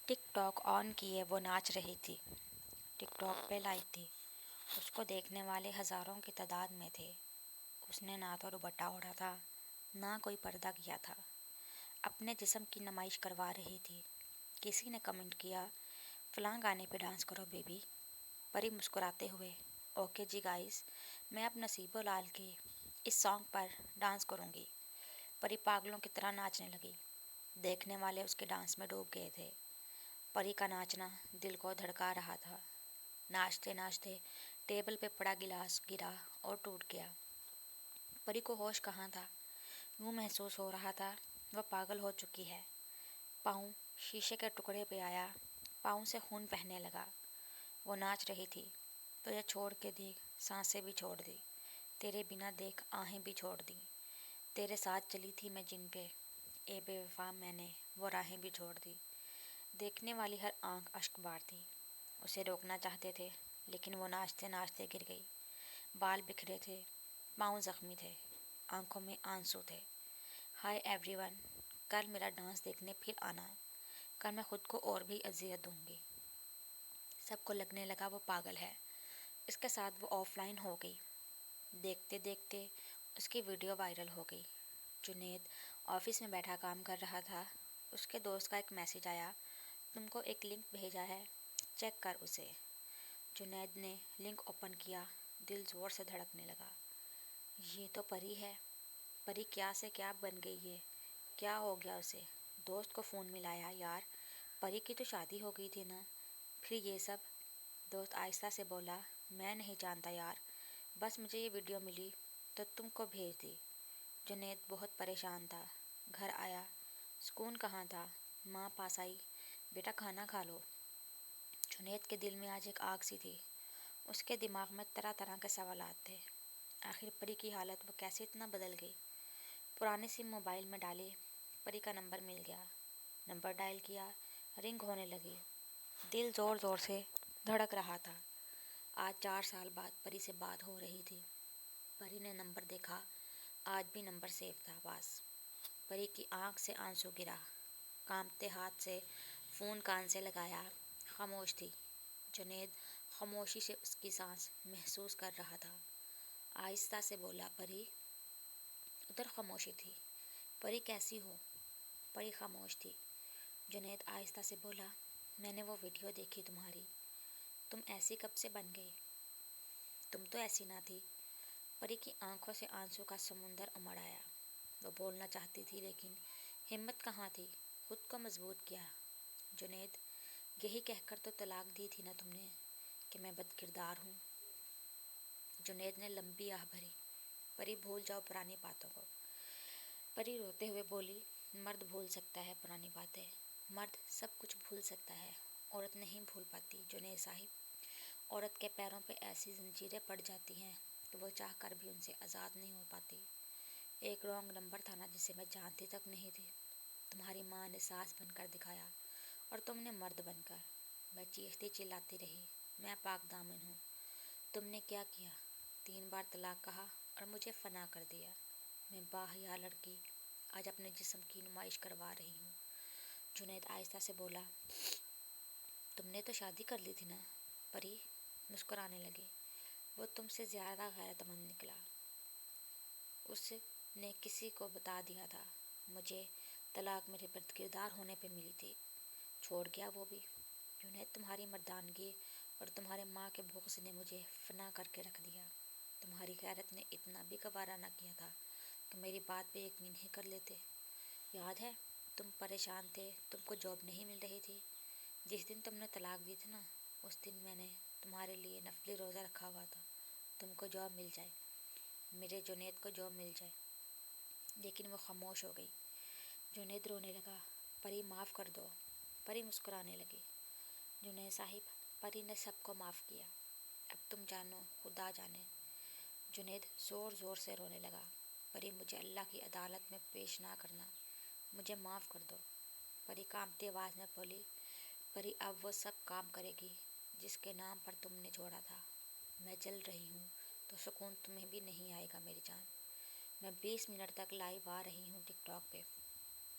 Tick tock on किए वो नाच रही थी। टिकटॉक पे लाइव थी। उसको देखने वाले हजारों की तादाद में थे। उसने ना तो दुपट्टा ओढ़ा था, ना कोई पर्दा किया था। अपने जिस्म की नुमाइश करवा रही थी। किसी ने कमेंट किया, फलां गाने पे डांस करो बेबी। परी मुस्कुराते हुए, ओके जी गाइस, मैं अब नसीबो लाल के इस सॉन्ग पर डांस करूँगी। परी पागलों की तरह नाचने लगी। देखने वाले उसके डांस में डूब गए थे। परी का नाचना दिल को धड़का रहा था। नाचते नाचते टेबल पे पड़ा गिलास गिरा और टूट गया। परी को होश कहाँ था। यूँ महसूस हो रहा था वह पागल हो चुकी है। पाँव शीशे के टुकड़े पे आया। पाँव से खून बहने लगा। वो नाच रही थी। तुझे छोड़ के देख, सांसें भी छोड़ दी। तेरे बिना देख, आहें भी छोड़ दी। तेरे साथ चली थी मैं जिन पे, ए बेवफा मैंने वो राहें भी छोड़ दी। देखने वाली हर आंख अश्क बारती। उसे रोकना चाहते थे, लेकिन वो नाचते नाचते गिर गई। बाल बिखरे थे, पाँव जख्मी थे, आंखों में आंसू थे। हाय एवरीवन, कल मेरा डांस देखने फिर आना। कल मैं खुद को और भी अजियत दूंगी। सबको लगने लगा वो पागल है। इसके साथ वो ऑफलाइन हो गई। देखते देखते उसकी वीडियो वायरल हो गई। जुनैद ऑफिस में बैठा काम कर रहा था। उसके दोस्त का एक मैसेज आया, तुमको एक लिंक भेजा है, चेक कर उसे। जुनैद ने लिंक ओपन किया। दिल ज़ोर से धड़कने लगा। ये तो परी है। परी क्या से क्या बन गई है। क्या हो गया उसे। दोस्त को फ़ोन मिलाया, यार परी की तो शादी हो गई थी ना, फिर ये सब। दोस्त आहिस्ता से बोला, मैं नहीं जानता यार, बस मुझे ये वीडियो मिली तो तुमको भेज दी। जुनैद बहुत परेशान था। घर आया, सुकून कहाँ था। माँ पास आई, बेटा खाना खा लो। जुनैद के दिल में आज एक आग सी थी। उसके दिमाग में तरह तरह के सवालात थे। आखिर परी की हालत वो कैसे इतना बदल गई। पुराने सिम मोबाइल में डाले, परी का नंबर मिल गया। नंबर डायल किया, रिंग होने लगी। दिल ज़ोर ज़ोर से धड़क रहा था। आज 4 साल बाद परी से बात हो रही थी। परी ने नंबर देखा, आज भी नंबर सेव था पास। परी की आंख से आंसू गिरा। कांपते हाथ से फ़ोन कान से लगाया। खामोश थी। जुनैद खामोशी से उसकी सांस महसूस कर रहा था। आहिस्ता से बोला, परी। उधर खामोशी थी। परी कैसी हो। परी खामोश थी। जुनैद आहिस्ता से बोला, मैंने वो वीडियो देखी तुम्हारी। तुम ऐसी कब से बन गई। तुम तो ऐसी ना थी। परी की आंखों से आंसू का समुंदर उमड़ आया। वो बोलना चाहती थी, लेकिन हिम्मत कहाँ थी। खुद को मजबूत किया। जुनैद, यही कहकर तो तलाक दी थी ना तुमने, कि मैं बदकिरदार हूँ। जुनैद ने लंबी आह भरी। परी भूल जाओ पुरानी बातों को। परी रोते हुए बोली, मर्द भूल सकता है पुरानी बातें। मर्द सब कुछ भूल सकता है, औरत नहीं भूल पाती जुनैद साहिब। औरत के पैरों पे ऐसी जंजीरें पड़ जाती हैं कि वो चाह कर भी उनसे आज़ाद नहीं हो पाती। एक रॉन्ग नंबर था ना, जिसे मैं जानती तक नहीं थी। तुम्हारी माँ ने सास बनकर दिखाया और तुमने मर्द बनकर। मैं चीखती चिल्लाती रही, मैं पाक दामन हूँ। तुमने क्या किया। 3 बार तलाक कहा और मुझे फना कर दिया। मैं बाहया लड़की आज अपने जिस्म की नुमाइश करवा रही हूँ। जुनैद आहिस्ता से बोला, तुमने तो शादी कर ली थी ना। परी मुस्कुराने लगी। वो तुमसे ज़्यादा गैरतमंद निकला। उसने किसी को बता दिया था। मुझे तलाक मेरे बदकिरदार होने पे मिली थी। छोड़ गया वो भी। जुनैद, तुम्हारी मर्दानगी और तुम्हारे माँ के बुग़्ज़ ने मुझे फना करके रख दिया। तुम्हारी गैरत ने इतना भी गवारा न किया था कि मेरी बात पे यकीन ही कर लेते। याद है, तुम परेशान थे, तुमको जॉब नहीं मिल रही थी। जिस दिन तुमने तलाक दी थी ना, उस दिन मैंने तुम्हारे लिए नफली रोज़ा रखा हुआ था, तुमको जॉब मिल जाए, मेरे जुनैद को जॉब मिल जाए। लेकिन वो खामोश हो गई। जुनैद रोने लगा, परी माफ़ कर दो। परी मुस्कुराने लगी। जुनैद साहिब, परी ने सबको माफ़ किया। अब तुम जानो, खुदा जाने। जुनैद ज़ोर ज़ोर से रोने लगा। परी, मुझे अल्लाह की अदालत में पेश ना करना, मुझे माफ़ कर दो। परी कांपती आवाज़ में बोली, परी अब वो सब काम करेगी जिसके नाम पर तुमने छोड़ा था। मैं जल रही हूँ तो सुकून तुम्हें भी नहीं आएगा मेरी जान। मैं 20 मिनट तक लाइव आ रही हूँ टिकटॉक पे,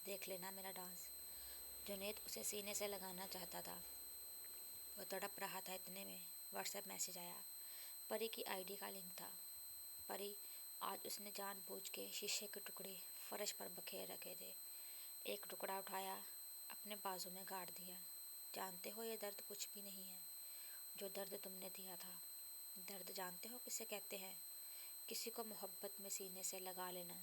देख लेना मेरा डांस। جنید اسے سینے سے لگانا چاہتا تھا، وہ تڑپ رہا تھا، اتنے میں واٹس ایپ میسج آیا۔ پری کی آئی ڈی کا لنک تھا۔ پری، آج اس نے جان بوجھ کے شیشے کے ٹکڑے فرش پر بکھیر رکھے تھے۔ ایک ٹکڑا اٹھایا، اپنے بازو میں گاڑ دیا۔ جانتے ہو یہ درد کچھ بھی نہیں ہے جو درد تم نے دیا تھا۔ درد جانتے ہو کسے کہتے ہیں؟ کسی کو محبت میں سینے سے لگا لینا،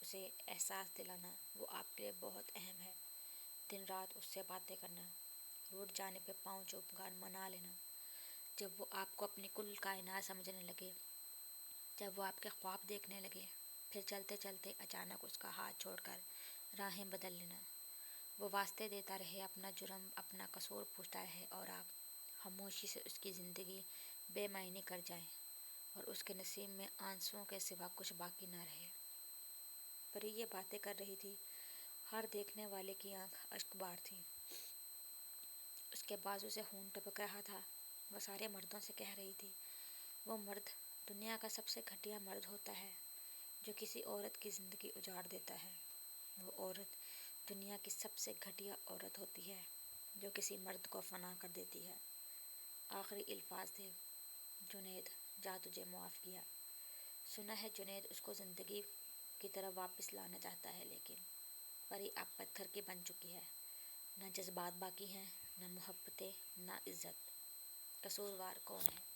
اسے احساس دلانا، وہ آپ کے لیے بہت اہم ہے۔ دن رات اس سے باتیں کرنا، روٹھ جانے پہ پاؤں چوم کر منا لینا، جب وہ آپ کو اپنی کل کائنات سمجھنے لگے، جب وہ آپ کے خواب دیکھنے لگے، پھر چلتے چلتے اچانک اس کا ہاتھ چھوڑ کر راہیں بدل لینا۔ وہ واسطے دیتا رہے، اپنا جرم، اپنا قصور پوچھتا رہے، اور آپ خاموشی سے اس کی زندگی بے معنی کر جائیں اور اس کے نصیب میں آنسوؤں کے سوا کچھ باقی نہ رہے۔ پری یہ باتیں کر رہی تھی، ہر دیکھنے والے کی آنکھ اشک بار تھی۔ اس کے بازو سے خون ٹپک رہا تھا۔ وہ سارے مردوں سے کہہ رہی تھی، وہ مرد دنیا کا سب سے گھٹیا مرد ہوتا ہے جو کسی عورت کی زندگی اجاڑ دیتا ہے۔ وہ عورت دنیا کی سب سے گھٹیا عورت ہوتی ہے جو کسی مرد کو فنا کر دیتی ہے۔ آخری الفاظ تھے، جنید جا تجھے معاف کیا۔ سنا ہے جنید اس کو زندگی کی طرف واپس لانا چاہتا ہے، لیکن پری اب پتھر کی بن چکی ہے۔ نہ جذبات باقی ہیں، نہ محبتیں، نہ عزت۔ قصوروار کون ہے؟